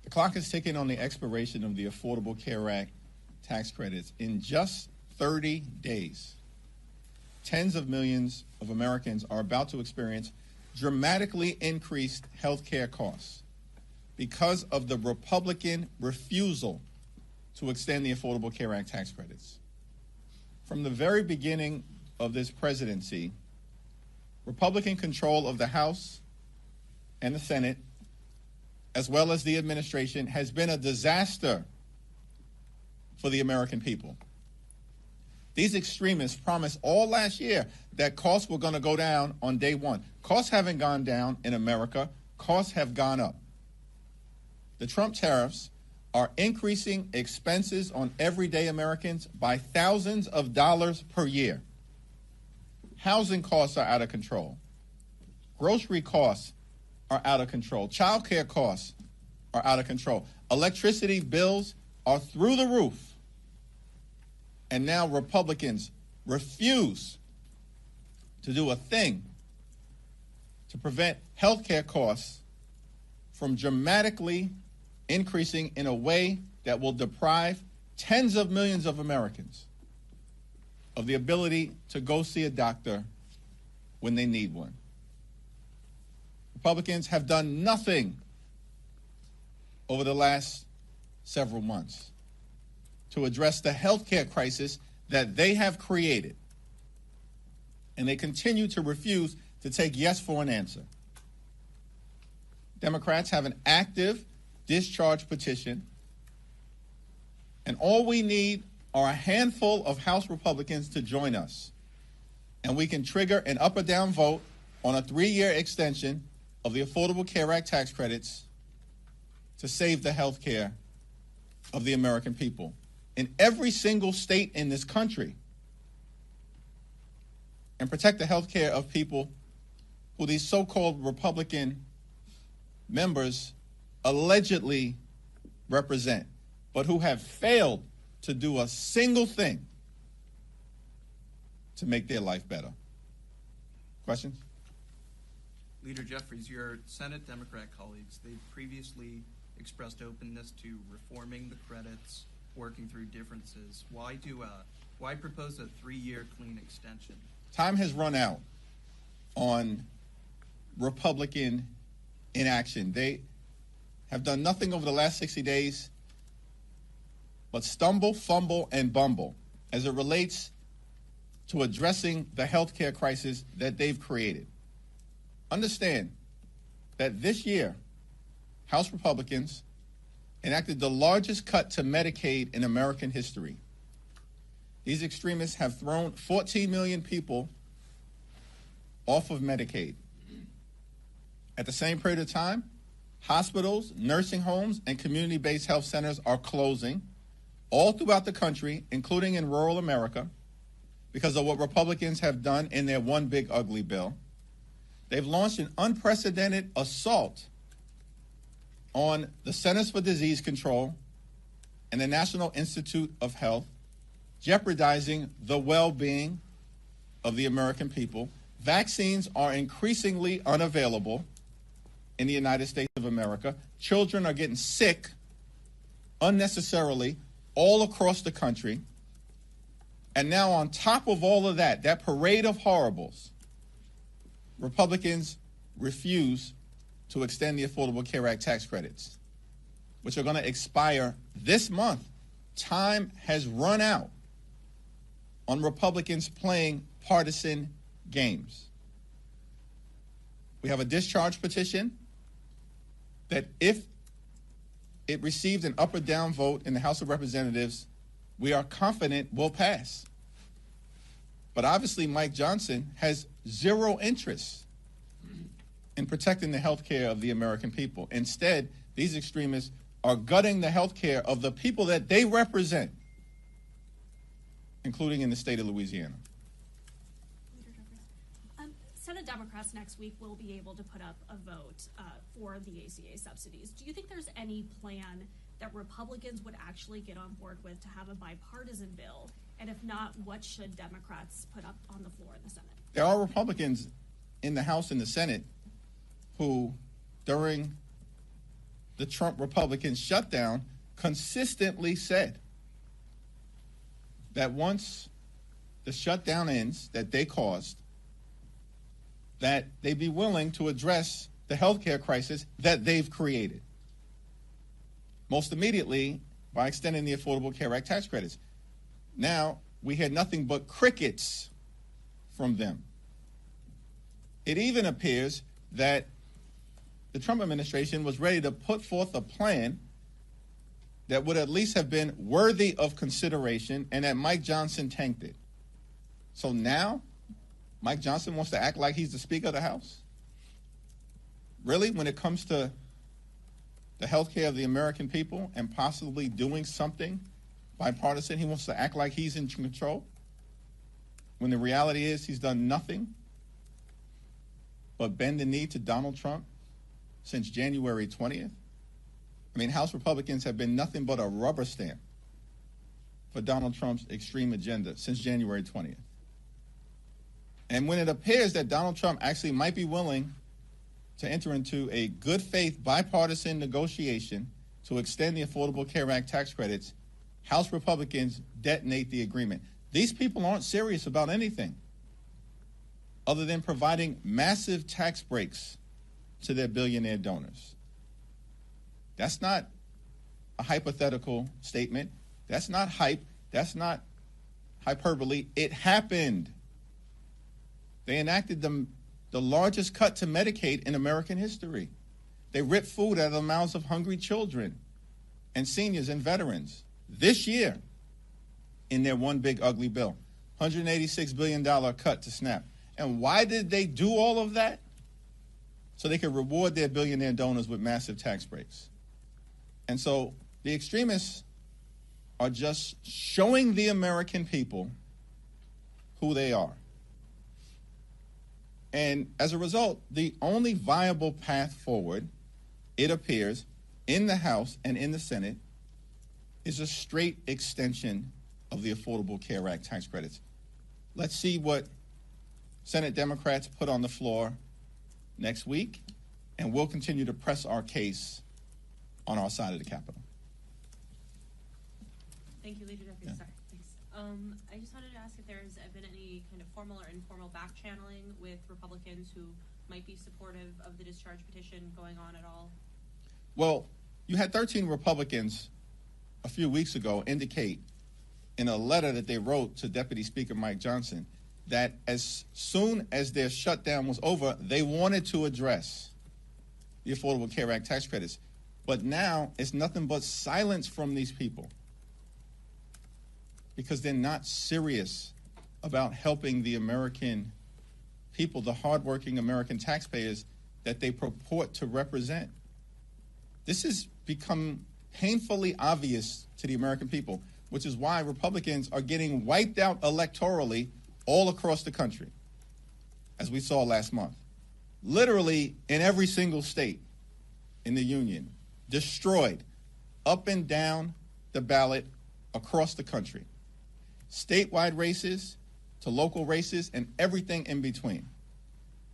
The clock is ticking on the expiration of the Affordable Care Act tax credits. In just 30 days, tens of millions of Americans are about to experience dramatically increased health care costs because of the Republican refusal to extend the Affordable Care Act tax credits. From the very beginning of this presidency, Republican control of the House and the Senate, as well as the administration, has been a disaster for the American people. These extremists promised all last year that costs were going to go down on day one. Costs haven't gone down in America. Costs have gone up. The Trump tariffs are increasing expenses on everyday Americans by thousands of dollars per year. Housing costs are out of control. Grocery costs are out of control. Child care costs are out of control. Electricity bills are through the roof. And now Republicans refuse to do a thing to prevent health care costs from dramatically increasing in a way that will deprive tens of millions of Americans of the ability to go see a doctor when they need one. Republicans have done nothing over the last several months to address the health care crisis that they have created. And they continue to refuse to take yes for an answer. Democrats have an active discharge petition, and all we need are a handful of House Republicans to join us. And we can trigger an up or down vote on a 3-year extension of the Affordable Care Act tax credits to save the health care of the American people. In every single state in this country, and protect the health care of people who these so-called Republican members allegedly represent, but who have failed to do a single thing to make their life better. Questions? Leader Jeffries, your Senate Democrat colleagues, they've previously expressed openness to reforming the credits, working through differences. Why propose a 3-year clean extension? Time has run out on Republican inaction. They have done nothing over the last 60 days but stumble, fumble, and bumble as it relates to addressing the health care crisis that they've created. Understand that this year, House Republicans enacted the largest cut to Medicaid in American history. These extremists have thrown 14 million people off of Medicaid. At the same period of time, hospitals, nursing homes, and community-based health centers are closing all throughout the country, including in rural America, because of what Republicans have done in their one big ugly bill. They've launched an unprecedented assault on the Centers for Disease Control and the National Institute of Health, jeopardizing the well-being of the American people. Vaccines are increasingly unavailable in the United States of America. Children are getting sick unnecessarily all across the country. And now on top of all of that, that parade of horribles, Republicans refuse to extend the Affordable Care Act tax credits, which are going to expire this month. Time has run out on Republicans playing partisan games. We have a discharge petition that, if it received an up or down vote in the House of Representatives, we are confident will pass. But obviously Mike Johnson has zero interest in protecting the health care of the American people. Instead, these extremists are gutting the health care of the people that they represent, including in the state of Louisiana. Senate Democrats next week will be able to put up a vote for the ACA subsidies. Do you think there's any plan that Republicans would actually get on board with to have a bipartisan bill? And if not, what should Democrats put up on the floor in the Senate? There are Republicans in the House and the Senate who, during the Trump Republican shutdown consistently said that once the shutdown ends that they caused, that they'd be willing to address the healthcare crisis that they've created. Most immediately by extending the Affordable Care Act tax credits. Now, we had nothing but crickets from them. It even appears that the Trump administration was ready to put forth a plan that would at least have been worthy of consideration, and that Mike Johnson tanked it. So now, Mike Johnson wants to act like he's the Speaker of the House? Really, when it comes to the health care of the American people and possibly doing something bipartisan, he wants to act like he's in control? When the reality is he's done nothing but bend the knee to Donald Trump since January 20th? I mean, House Republicans have been nothing but a rubber stamp for Donald Trump's extreme agenda since January 20th. And when it appears that Donald Trump actually might be willing to enter into a good faith bipartisan negotiation to extend the Affordable Care Act tax credits, House Republicans detonate the agreement. These people aren't serious about anything other than providing massive tax breaks to their billionaire donors. That's not a hypothetical statement. That's not hype. That's not hyperbole. It happened. They enacted the largest cut to Medicaid in American history. They ripped food out of the mouths of hungry children and seniors and veterans this year in their one big ugly bill. $186 billion cut to SNAP. And why did they do all of that? So they could reward their billionaire donors with massive tax breaks. And so the extremists are just showing the American people who they are. And as a result, the only viable path forward, it appears, in the House and in the Senate, is a straight extension of the Affordable Care Act tax credits. Let's see what Senate Democrats put on the floor next week, and we'll continue to press our case on our side of the Capitol. Thank you, Leader Jeffries. Yeah. Sorry, thanks. I just wanted to ask if there's been any kind of formal or informal back channeling with Republicans who might be supportive of the discharge petition going on at all? Well, you had 13 Republicans a few weeks ago indicate in a letter that they wrote to Deputy Speaker Mike Johnson that as soon as their shutdown was over, they wanted to address the Affordable Care Act tax credits. But now it's nothing but silence from these people because they're not serious about helping the American people, the hardworking American taxpayers that they purport to represent. This has become painfully obvious to the American people, which is why Republicans are getting wiped out electorally all across the country, as we saw last month. Literally in every single state in the union, destroyed up and down the ballot across the country. Statewide races to local races and everything in between.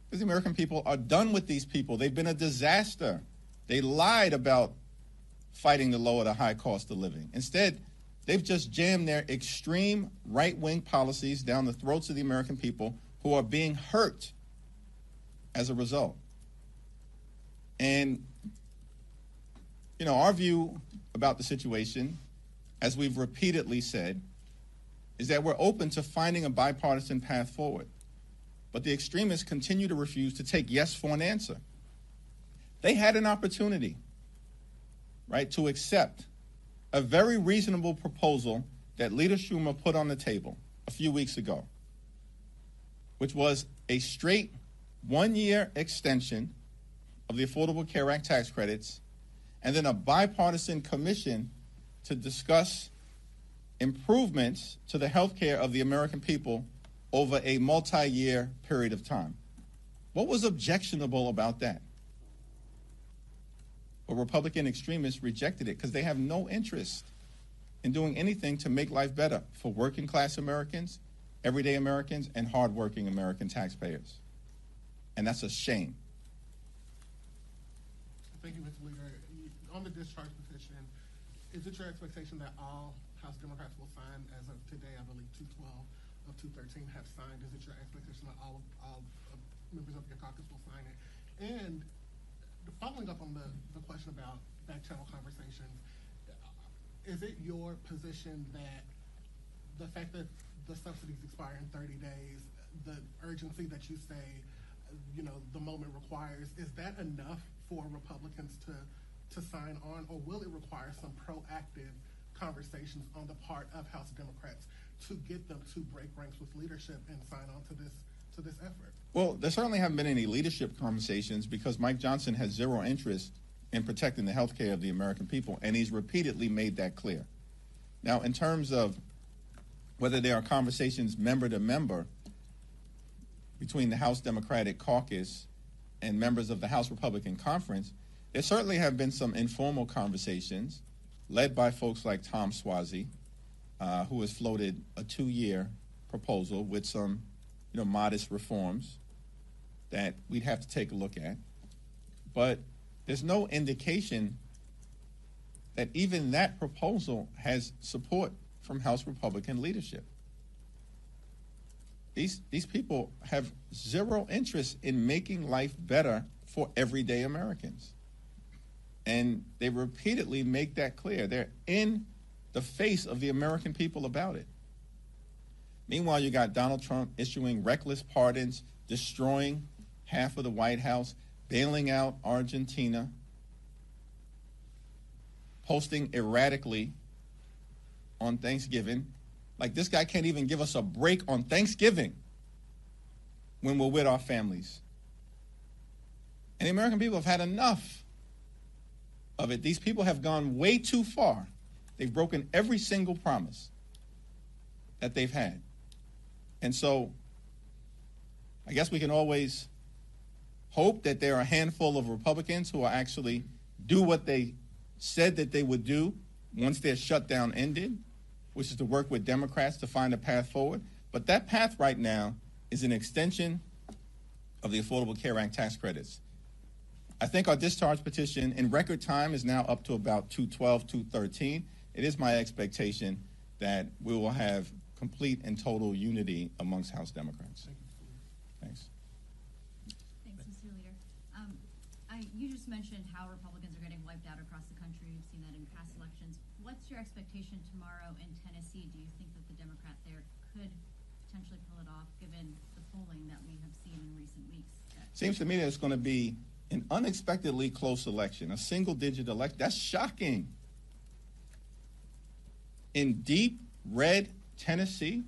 Because the American people are done with these people. They've been a disaster. They lied about fighting the low or the high cost of living. Instead, they've just jammed their extreme right-wing policies down the throats of the American people who are being hurt as a result. And, you know, our view about the situation, as we've repeatedly said, is that we're open to finding a bipartisan path forward. But the extremists continue to refuse to take yes for an answer. They had an opportunity, right, to accept a very reasonable proposal that Leader Schumer put on the table a few weeks ago, which was a straight one-year extension of the Affordable Care Act tax credits, and then a bipartisan commission to discuss improvements to the health care of the American people over a multi-year period of time. What was objectionable about that? Well, Republican extremists rejected it because they have no interest in doing anything to make life better for working class Americans, everyday Americans, and hardworking American taxpayers. And that's a shame. Thank you, Mr. Leader. On the discharge petition, is it your expectation that all House Democrats will sign as of today? I believe 212 of 213 have signed. Is it your expectation that all members of your caucus will sign it? And following up on the question about back channel conversations, is it your position that the fact that the subsidies expire in 30 days, the urgency that you say, the moment requires, is that enough for Republicans to sign on, or will it require some proactive conversations on the part of House Democrats to get them to break ranks with leadership and sign on to this effort? Well, there certainly haven't been any leadership conversations because Mike Johnson has zero interest in protecting the health care of the American people, and he's repeatedly made that clear. Now, in terms of whether there are conversations member to member between the House Democratic Caucus and members of the House Republican Conference, there certainly have been some informal conversations led by folks like Tom Suozzi, who has floated a 2-year proposal with some modest reforms that we'd have to take a look at. But there's no indication that even that proposal has support from House Republican leadership. These people have zero interest in making life better for everyday Americans. And they repeatedly make that clear. They're in the face of the American people about it. Meanwhile, you got Donald Trump issuing reckless pardons, destroying half of the White House, bailing out Argentina, posting erratically on Thanksgiving. Like, this guy can't even give us a break on Thanksgiving when we're with our families. And the American people have had enough of it. These people have gone way too far. They've broken every single promise that they've had. And so I guess we can always hope that there are a handful of Republicans who will actually do what they said that they would do once their shutdown ended, which is to work with Democrats to find a path forward. But that path right now is an extension of the Affordable Care Act tax credits. I think our discharge petition in record time is now up to about 212, 213. It is my expectation that we will have complete and total unity amongst House Democrats. Thanks. Thanks, Mr. Leader. You just mentioned how Republicans are getting wiped out across the country. We've seen that in past elections. What's your expectation tomorrow in Tennessee? Do you think that the Democrat there could potentially pull it off, given the polling that we have seen in recent weeks? Seems to me that it's going to be an unexpectedly close election, a single-digit election. That's shocking. In deep red Tennessee,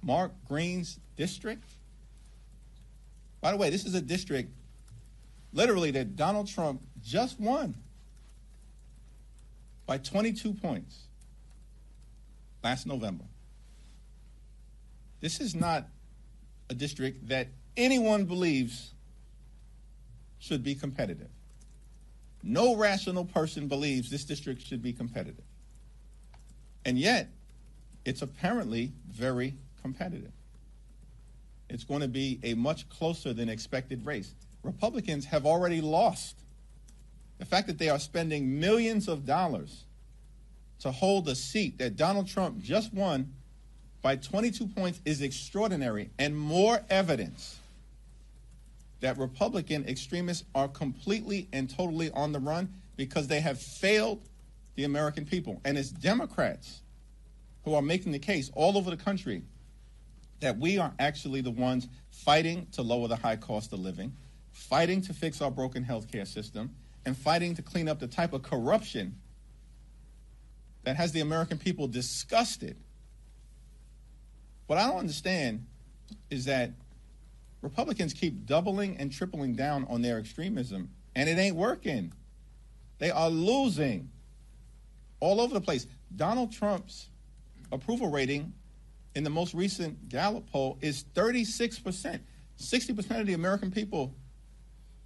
Mark Green's district. By the way, this is a district literally that Donald Trump just won by 22 points last November. This is not a district that anyone believes should be competitive. No rational person believes this district should be competitive. And yet, it's apparently very competitive. It's going to be a much closer than expected race. Republicans have already lost. The fact that they are spending millions of dollars to hold a seat that Donald Trump just won by 22 points is extraordinary, and more evidence that Republican extremists are completely and totally on the run because they have failed the American people. And it's Democrats who are making the case all over the country that we are actually the ones fighting to lower the high cost of living, fighting to fix our broken healthcare system, and fighting to clean up the type of corruption that has the American people disgusted. What I don't understand is that Republicans keep doubling and tripling down on their extremism, and it ain't working. They are losing all over the place. Donald Trump's approval rating in the most recent Gallup poll is 36%. 60% of the American people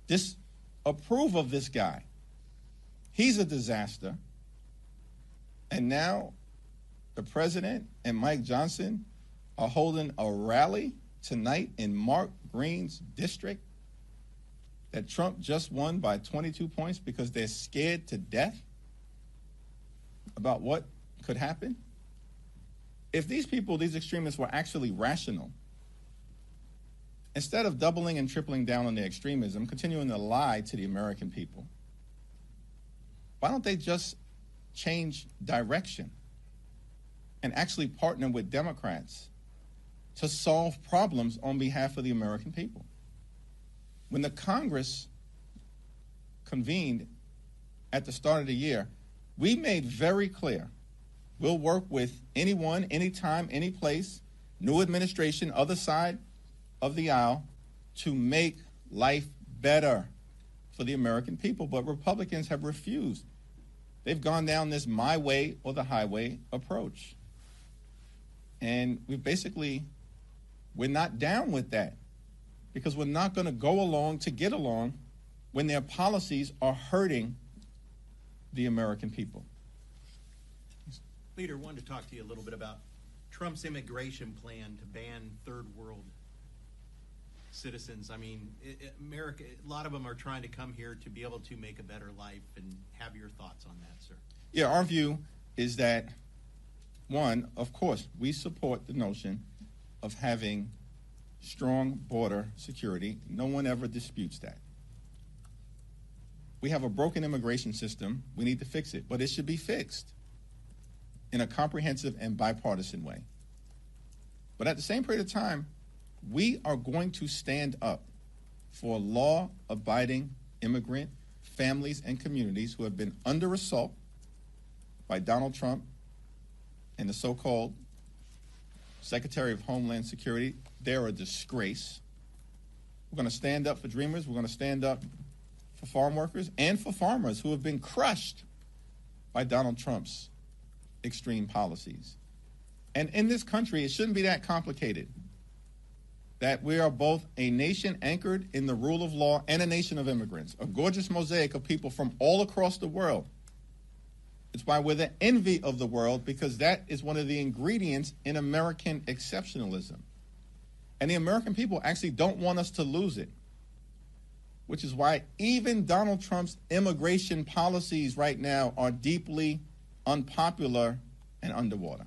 disapprove of this guy. He's a disaster. And now the president and Mike Johnson are holding a rally tonight in Mark Green's district that Trump just won by 22 points because they're scared to death about what could happen? If these people, these extremists, were actually rational, instead of doubling and tripling down on their extremism, continuing to lie to the American people, why don't they just change direction and actually partner with Democrats to solve problems on behalf of the American people? When the Congress convened at the start of the year, we made very clear we'll work with anyone, anytime, any place, new administration, other side of the aisle, to make life better for the American people. But Republicans have refused. They've gone down this my way or the highway approach. And we're not down with that, because we're not going to go along to get along when their policies are hurting the American people. Leader, wanted to talk to you a little bit about Trump's immigration plan to ban third world citizens. I mean, America, a lot of them are trying to come here to be able to make a better life, and have your thoughts on that, sir. Yeah, our view is that, one, of course, we support the notion of having strong border security. No one ever disputes that. We have a broken immigration system. We need to fix it, but it should be fixed in a comprehensive and bipartisan way. But at the same period of time, we are going to stand up for law-abiding immigrant families and communities who have been under assault by Donald Trump and the so-called Secretary of Homeland Security. They're a disgrace. We're going to stand up for dreamers. We're going to stand up for farm workers and for farmers who have been crushed by Donald Trump's extreme policies. And in this country, it shouldn't be that complicated, that we are both a nation anchored in the rule of law and a nation of immigrants, a gorgeous mosaic of people from all across the world. It's why we're the envy of the world, because that is one of the ingredients in American exceptionalism. And the American people actually don't want us to lose it, which is why even Donald Trump's immigration policies right now are deeply unpopular and underwater.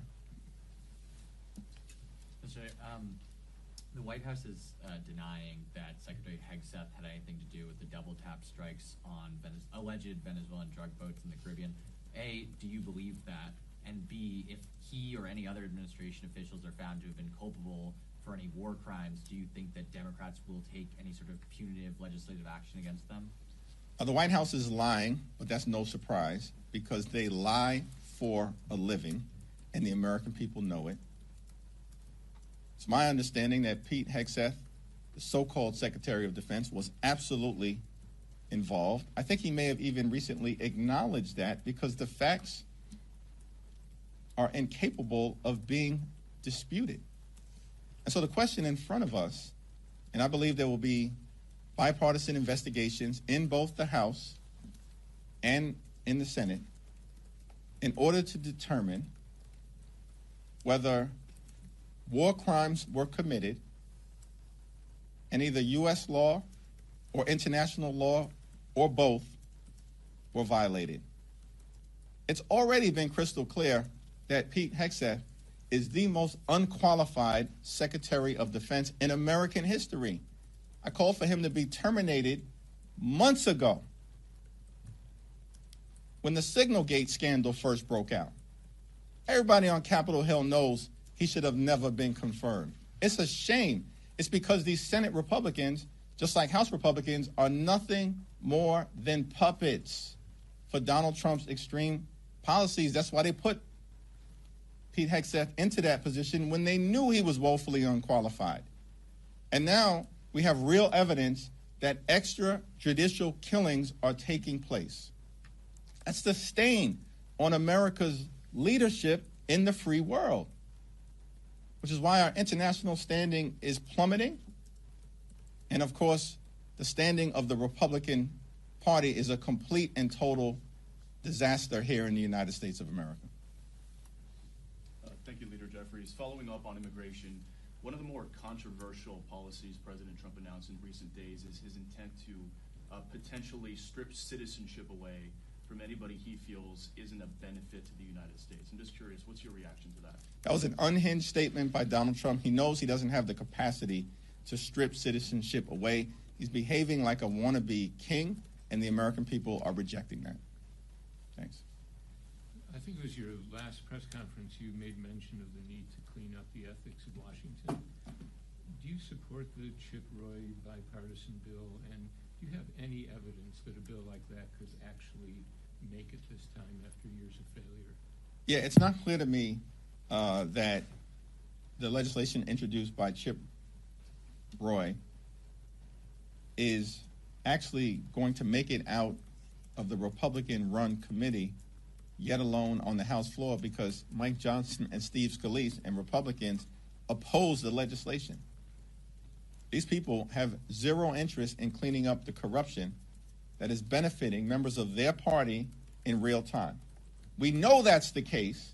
Mr. The White House is denying that Secretary Hegseth had anything to do with the double tap strikes on alleged Venezuelan drug boats in the Caribbean. A, do you believe that? And B, if he or any other administration officials are found to have been culpable for any war crimes, do you think that Democrats will take any sort of punitive legislative action against them? The White House is lying, but that's no surprise, because they lie for a living, and the American people know it. It's my understanding that Pete Hegseth, the so-called Secretary of Defense, was absolutely involved. I think he may have even recently acknowledged that, because the facts are incapable of being disputed. And so the question in front of us, and I believe there will be bipartisan investigations in both the House and in the Senate, in order to determine whether war crimes were committed and either U.S. law or international law or both were violated. It's already been crystal clear that Pete Hegseth is the most unqualified Secretary of Defense in American history. I called for him to be terminated months ago, when the Signalgate scandal first broke out. Everybody on Capitol Hill knows he should have never been confirmed. It's a shame. It's because these Senate Republicans, just like House Republicans, are nothing more than puppets for Donald Trump's extreme policies. That's why they put Pete Hegseth into that position when they knew he was woefully unqualified. And now we have real evidence that extrajudicial killings are taking place. That's the stain on America's leadership in the free world, which is why our international standing is plummeting. And of course, the standing of the Republican Party is a complete and total disaster here in the United States of America. Thank you, Leader Jeffries. Following up on immigration, one of the more controversial policies President Trump announced in recent days is his intent to potentially strip citizenship away from anybody he feels isn't a benefit to the United States. I'm just curious, what's your reaction to that? That was an unhinged statement by Donald Trump. He knows he doesn't have the capacity to strip citizenship away. He's behaving like a wannabe king, and the American people are rejecting that. Thanks. I think it was your last press conference you made mention of the need to clean up the ethics of Washington. Do you support the Chip Roy bipartisan bill, and do you have any evidence that a bill like that could actually make it this time after years of failure? Yeah, it's not clear to me that the legislation introduced by Chip Roy is actually going to make it out of the Republican-run committee, yet alone on the House floor, because Mike Johnson and Steve Scalise and Republicans oppose the legislation. These people have zero interest in cleaning up the corruption that is benefiting members of their party in real time. We know that's the case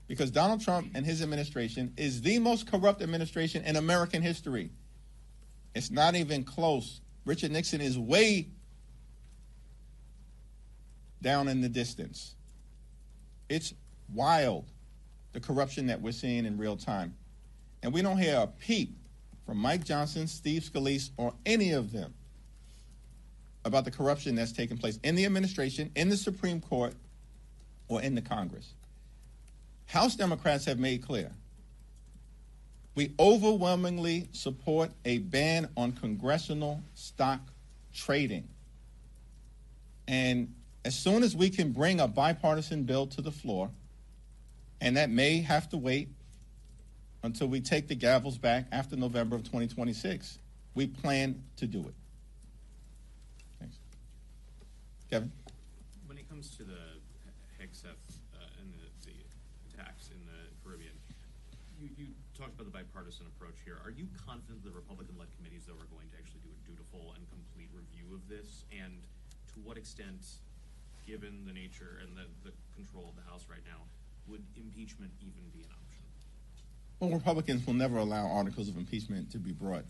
because Donald Trump and his administration is the most corrupt administration in American history. It's not even close. Richard Nixon is way down in the distance. It's wild, the corruption that we're seeing in real time. And we don't hear a peep from Mike Johnson, Steve Scalise, or any of them about the corruption that's taking place in the administration, in the Supreme Court, or in the Congress. House Democrats have made clear we overwhelmingly support a ban on congressional stock trading. And as soon as we can bring a bipartisan bill to the floor, and that may have to wait until we take the gavels back after November of 2026, we plan to do it. Thanks. Kevin? When it comes to the HECSEF and the tax in the Caribbean, you talked about the bipartisan approach here. Are you confident the Republican-led committees, though, are going to actually do a dutiful and complete review of this? And to what extent, given the nature and the control of the House right now, would impeachment even be an option? Well, Republicans will never allow articles of impeachment to be brought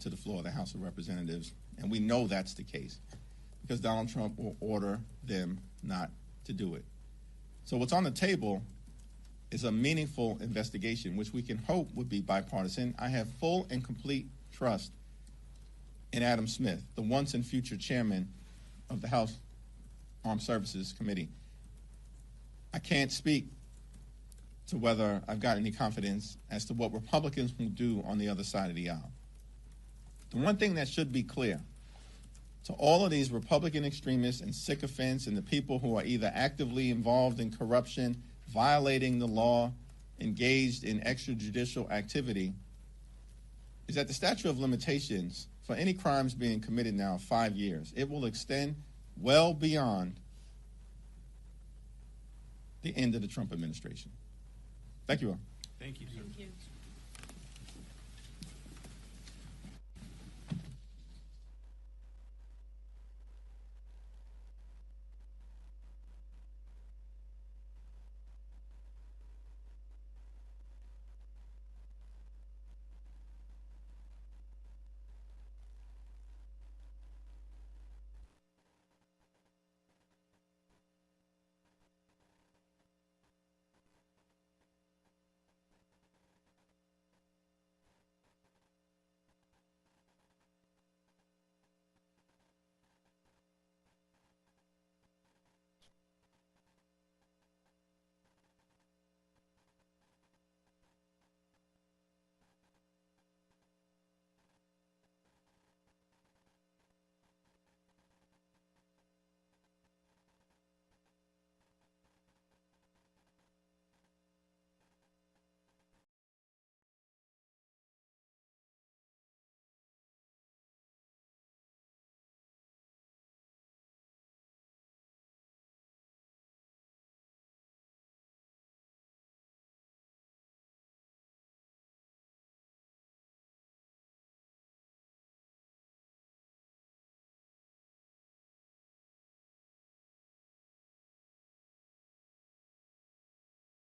to the floor of the House of Representatives, and we know that's the case because Donald Trump will order them not to do it. So what's on the table is a meaningful investigation, which we can hope would be bipartisan. I have full and complete trust in Adam Smith, the once and future chairman of the House Armed Services Committee. I can't speak to whether I've got any confidence as to what Republicans will do on the other side of the aisle. The one thing that should be clear to all of these Republican extremists and sycophants and the people who are either actively involved in corruption, violating the law, engaged in extrajudicial activity, is that the statute of limitations for any crimes being committed now 5 years. It will extend well beyond the end of the Trump administration. Thank you all. Thank you, sir. Thank you.